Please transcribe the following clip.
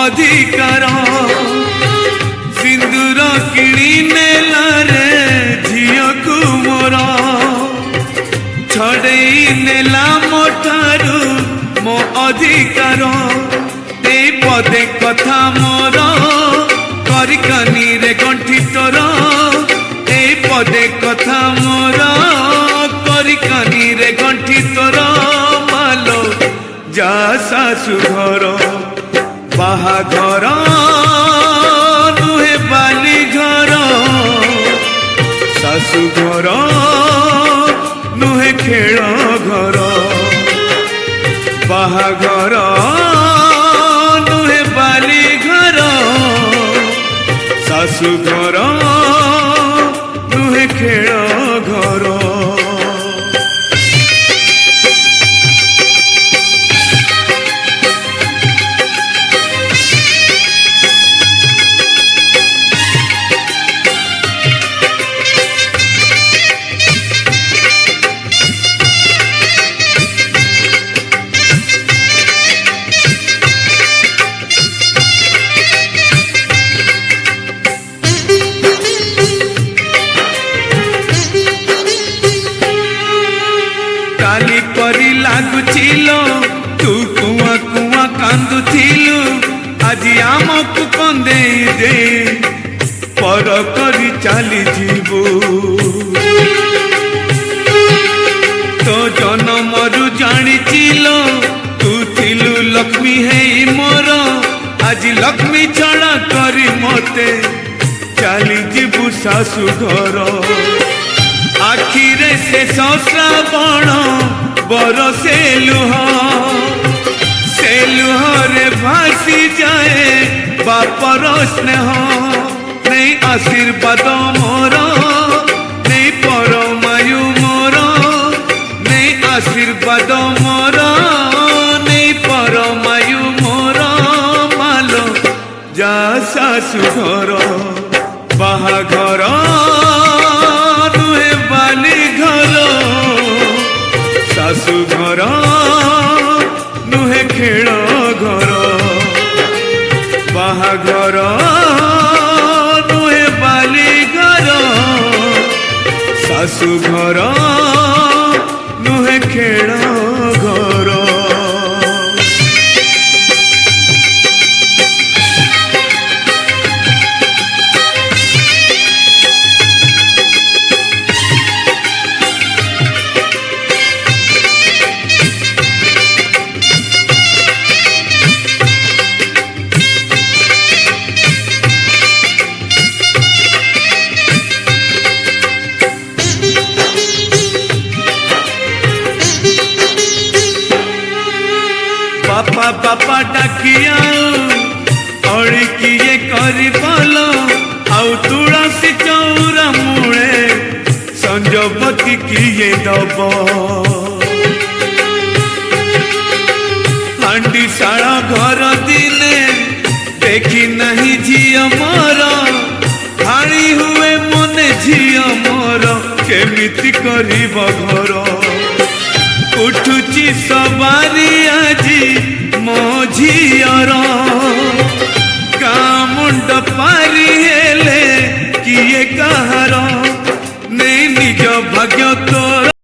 अधिकार सिंदूर किणी नेला रे झियो को मोर छड़ेई नेला मोठारू मो अधिकार ते पदे कथा मोर करिकानी रे गंठी तोर ए पदे कथा मोर करिकानी रे गंठी तोर मालो जा सासु घर बाहाघर नुहे बाली घर सासु घर नुहे खेल घर बाहाघर नुहे बाली घर सासु घर नुहे खेल घर काली परी लागुचिलो तू कुआ कुआ कांदुथिलु आजी आमकु कंदे दे पर करी चाली जीवु तो जनमरु जानिचिलो तू थिलु लक्ष्मी है मोर आजी लक्ष्मी छड़ा करी मते चाली जीवु सासु घर आखिरे से श्रावण बरसे लुह रे भासी जाए बापर स्नेह नहीं आशीर्वाद मोर नहीं परमायु मोर नहीं आशीर्वाद मोर नहीं परमायु मोर मालो जा सासु घर बाहाघर नुहे बाली घर सासु घर नुहे खेल घर बाहाघर नुहे बाली घर सासु घर नुहे खेल घर बापा बापा डाकिया अड़ी किए करी बोलो आउ तुलसी चौरा मूले संजपति किए दब हांडी शाला घर दिने देखी नहीं झियो मोर हाणी हुए मने झियो मोर केमिति करिब घर उठुची सवारी आजी मो झियर गाँ मुंड पारी हेले किए कहार नहीं निज भाग्य तो